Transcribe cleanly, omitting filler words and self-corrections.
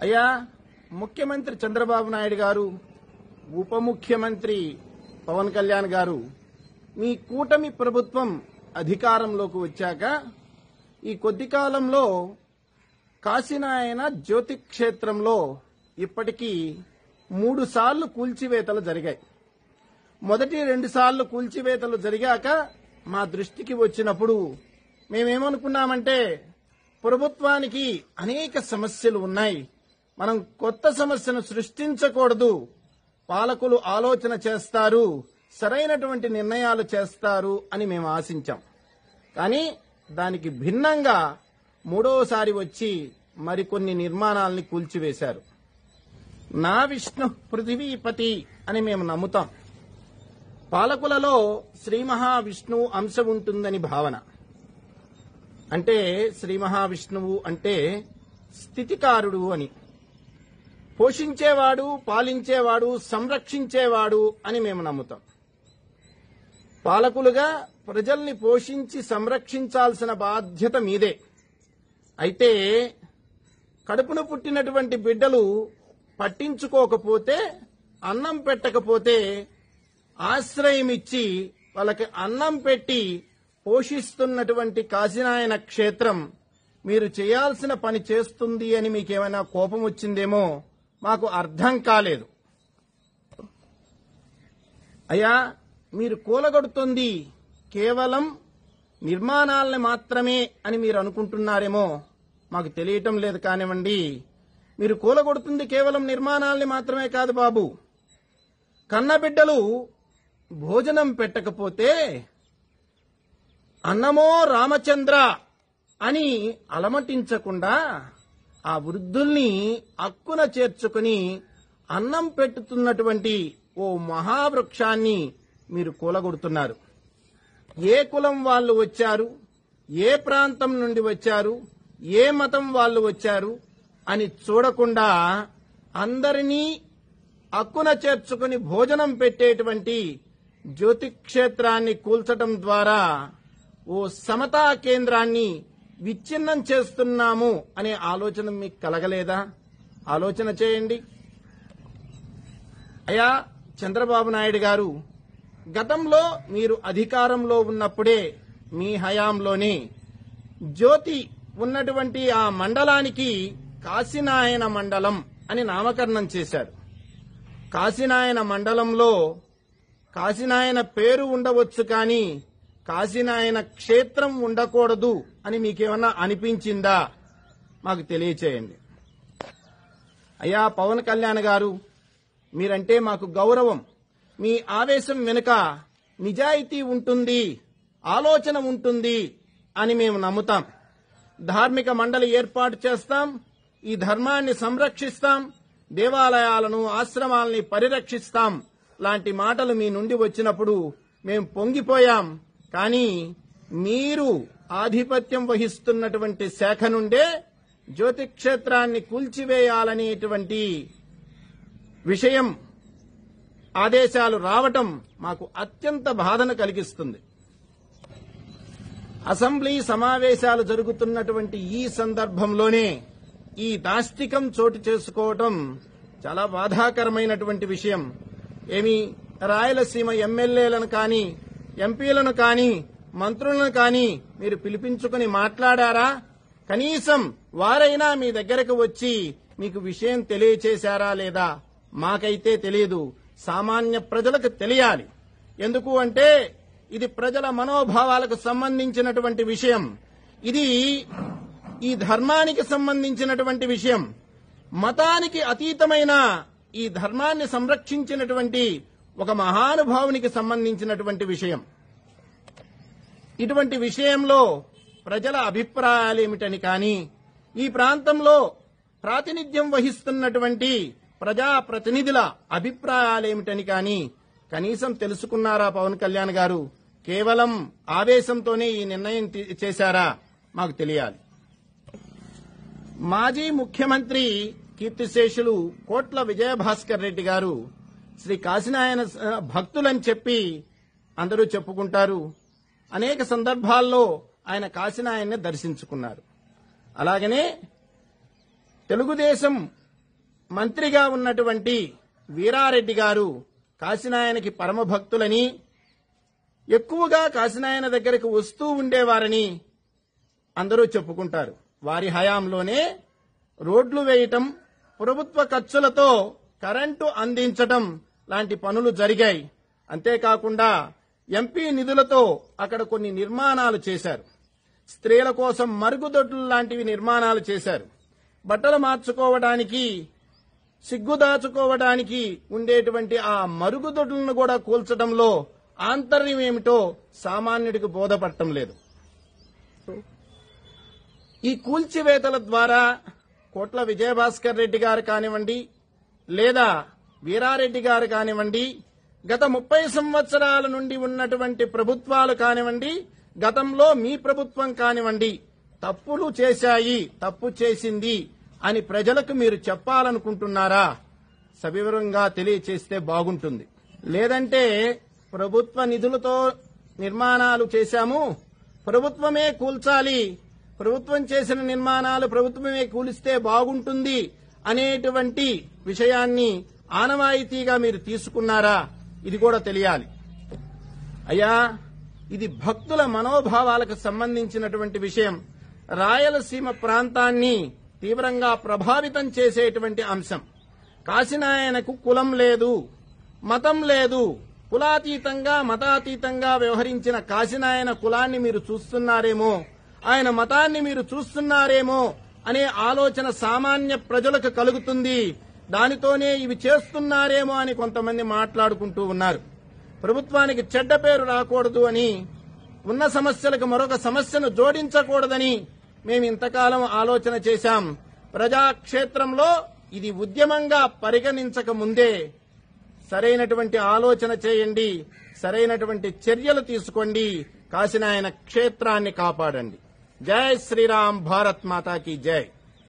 అయ్యా, ముఖ్యమంత్రి చంద్రబాబు నాయుడు గారు, ఉప ముఖ్యమంత్రి పవన్ కళ్యాణ్ గారు, మీ కూటమి ప్రభుత్వం అధికారంలోకి వచ్చాక ఈ కొద్ది కాలంలో కాశీనాయన జ్యోతి క్షేత్రంలో ఇప్పటికీ 3 సార్లు కూల్చివేతలు జరిగాయి. మొదటి 2 సార్లు కూల్చివేతలు జరిగాక మా దృష్టికి వచ్చినప్పుడు మేమేమనుకున్నామంటే, ప్రభుత్వానికి అనేక సమస్యలు ఉన్నాయి, మనం కొత్త సమస్యను సృష్టించకూడదు, పాలకులు ఆలోచన చేస్తారు, సరైనటువంటి నిర్ణయాలు చేస్తారు అని మేము ఆశించాం. కానీ దానికి భిన్నంగా మూడోసారి వచ్చి మరికొన్ని నిర్మాణాలని కూల్చివేశారు. నా విష్ణు పృథివీపతి అని మేము నమ్ముతాం. పాలకులలో శ్రీ మహావిష్ణువు అంశం ఉంటుందని భావన. అంటే శ్రీ మహావిష్ణువు అంటే స్థితికారుడు అని, పోషించేవాడు, పాలించేవాడు, సంరక్షించేవాడు అని మేము నమ్ముతాం. పాలకులుగా ప్రజల్ని పోషించి సంరక్షించాల్సిన బాధ్యత మీదే. అయితే కడుపున పుట్టినటువంటి బిడ్డలు పట్టించుకోకపోతే, అన్నం పెట్టకపోతే ఆశ్రయం ఇచ్చి వాళ్ళకి అన్నం పెట్టి పోషిస్తున్నటువంటి కాశీనాయన క్షేత్రం మీరు చేయాల్సిన పని చేస్తుంది అని మీకేమైనా కోపం వచ్చిందేమో మాకు అర్థం కాలేదు. అయ్యా, మీరు కూలగొడుతుంది కేవలం నిర్మాణాలని మాత్రమే అని మీరు అనుకుంటున్నారేమో, మాకు తెలియటం లేదు కానివ్వండి. మీరు కూలగొడుతుంది కేవలం నిర్మాణాలని మాత్రమే కాదు బాబు. కన్నబిడ్డలు భోజనం పెట్టకపోతే అన్నమో రామచంద్ర అని అలమటించకుండా ఆ వృద్ధుల్ని అక్కున చేర్చుకుని అన్నం పెట్టుతున్నటువంటి ఓ మహావృక్షాన్ని మీరు కూలగొడుతున్నారు. ఏ కులం వాళ్ళు వచ్చారు, ఏ ప్రాంతం నుండి వచ్చారు, ఏ మతం వాళ్ళు వచ్చారు అని చూడకుండా అందరినీ అక్కున చేర్చుకుని భోజనం పెట్టేటువంటి జ్యోతి క్షేత్రాన్ని కూల్చటం ద్వారా ఓ సమతా కేంద్రాన్ని విచ్ఛిన్నం చేస్తున్నాము అనే ఆలోచన మీకు కలగలేదా? ఆలోచన చేయండి. అయ్యా చంద్రబాబు నాయుడు గారు, గతంలో మీరు అధికారంలో ఉన్నప్పుడే మీ హయాంలోనే జ్యోతి ఉన్నటువంటి ఆ మండలానికి కాశీనాయన మండలం అని నామకరణం చేశారు. కాశీనాయన మండలంలో కాశీనాయన పేరు ఉండవచ్చు, కానీ కాశీనాయన క్షేత్రం ఉండకూడదు అని మీకేమన్నా అనిపించిందా? మాకు తెలియచేయండి. అయ్యా పవన్ కళ్యాణ్ గారు, మీరంటే మాకు గౌరవం. మీ ఆవేశం వెనుక నిజాయితీ ఉంటుంది, ఆలోచన ఉంటుంది అని మేము నమ్ముతాం. ధార్మిక మండలి ఏర్పాటు చేస్తాం, ఈ ధర్మాన్ని సంరక్షిస్తాం, దేవాలయాలను, ఆశ్రమాలని పరిరక్షిస్తాం లాంటి మాటలు మీ నుండి వచ్చినప్పుడు మేము పొంగిపోయాం. కానీ మీరు ఆధిపత్యం వహిస్తున్నటువంటి శాఖ నుండే జ్యోతి క్షేత్రాన్ని కూల్చివేయాలనేటువంటి విషయం, ఆదేశాలు రావటం మాకు అత్యంత బాధను కలిగిస్తుంది. అసెంబ్లీ సమావేశాలు జరుగుతున్నటువంటి ఈ సందర్భంలోనే ఈ దాష్టికం చోటు చేసుకోవటం చాలా బాధాకరమైనటువంటి విషయం. ఏమి రాయలసీమ ఎమ్మెల్యేలను కానీ, ఎంపీలను కానీ, మంత్రులను కానీ మీరు పిలిపించుకుని మాట్లాడారా? కనీసం వారైనా మీ దగ్గరకు వచ్చి మీకు విషయం తెలియచేశారా లేదా? మాకైతే తెలియదు, సామాన్య ప్రజలకు తెలియాలి. ఎందుకు అంటే ఇది ప్రజల మనోభావాలకు సంబంధించినటువంటి విషయం. ఇది ఈ ధర్మానికి సంబంధించినటువంటి విషయం. మతానికి అతీతమైన ఈ ధర్మాన్ని సంరక్షించినటువంటి ఒక మహానుభావునికి సంబంధించినటువంటి విషయం. ఇటువంటి విషయంలో ప్రజల అభిప్రాయాలేమిటని కానీ, ఈ ప్రాంతంలో ప్రాతినిధ్యం వహిస్తున్నటువంటి ప్రజాప్రతినిధుల అభిప్రాయాలేమిటని కానీ కనీసం తెలుసుకున్నారా పవన్ కళ్యాణ్ గారు? కేవలం ఆవేశంతోనే ఈ నిర్ణయం చేశారా? మాకు తెలియాలి. మాజీ ముఖ్యమంత్రి కీర్తిశేషులు కోట్ల విజయభాస్కర్ రెడ్డి గారు శ్రీ కాశీనాయన భక్తులని చెప్పి అందరూ చెప్పుకుంటారు. అనేక సందర్భాల్లో ఆయన కాశీనాయన్ని దర్శించుకున్నారు. అలాగనే తెలుగుదేశం మంత్రిగా ఉన్నటువంటి వీరారెడ్డి గారు కాశీనాయనకి పరమభక్తులని, ఎక్కువగా కాశీనాయన దగ్గరికి వస్తూ ఉండేవారని అందరూ చెప్పుకుంటారు. వారి హయాంలోనే రోడ్లు వేయటం, ప్రభుత్వ ఖర్చులతో కరెంటు అందించటం లాంటి పనులు జరిగాయి. అంతేకాకుండా ఎంపీ నిధులతో అక్కడ కొన్ని నిర్మాణాలు చేశారు. స్త్రీల కోసం మరుగుదొడ్లు లాంటివి నిర్మాణాలు చేశారు. బట్టలు మార్చుకోవడానికి, సిగ్గుదాచుకోవడానికి ఉండేటువంటి ఆ మరుగుదొడ్లను కూడా కూల్చడంలో ఆంతర్యం ఏమిటో సామాన్యుడికి బోధపడటం లేదు. ఈ కూల్చివేతల ద్వారా కోట్ల విజయభాస్కర్ రెడ్డి గారు కానివ్వండి, లేదా వీరారెడ్డి గారు కానివ్వండి, గత 30 సంవత్సరాల నుండి ఉన్నటువంటి ప్రభుత్వాలు కానివ్వండి, గతంలో మీ ప్రభుత్వం కానివ్వండి, తప్పులు చేశాయి, తప్పు చేసింది అని ప్రజలకు మీరు చెప్పాలనుకుంటున్నారా? సవివరంగా తెలియచేస్తే బాగుంటుంది. లేదంటే ప్రభుత్వ నిధులతో నిర్మాణాలు చేశాము, ప్రభుత్వమే కూల్చాలి, ప్రభుత్వం చేసిన నిర్మాణాలు ప్రభుత్వమే కూలిస్తే బాగుంటుంది అనేటువంటి విషయాన్ని ఆనవాయితీగా మీరు తీసుకున్నారా? ఇది కూడా తెలియాలి. అయ్యా, ఇది భక్తుల మనోభావాలకు సంబంధించినటువంటి విషయం. రాయలసీమ ప్రాంతాన్ని తీవ్రంగా ప్రభావితం చేసేటువంటి అంశం. కాశీనాయనకు కులం లేదు, మతం లేదు. కులాతీతంగా, మతాతీతంగా వ్యవహరించిన కాశీనాయన కులాన్ని మీరు చూస్తున్నారేమో, ఆయన మతాన్ని మీరు చూస్తున్నారేమో అనే ఆలోచన సామాన్య ప్రజలకు కలుగుతుంది. దానితోనే ఇవి చేస్తున్నారేమో అని కొంతమంది మాట్లాడుకుంటూ ఉన్నారు. ప్రభుత్వానికి చెడ్డ పేరు రాకూడదు అని, ఉన్న సమస్యలకు మరొక సమస్యను జోడించకూడదని మేము ఇంతకాలం ఆలోచన చేశాం. ప్రజాక్షేత్రంలో ఇది ఉద్యమంగా పరిగణించక ముందే సరైనటువంటి ఆలోచన చేయండి, సరైనటువంటి చర్యలు తీసుకోండి, కాశీనాయన క్షేత్రాన్ని కాపాడండి. జై శ్రీరామ్, భారత్ మాతా కీ జై.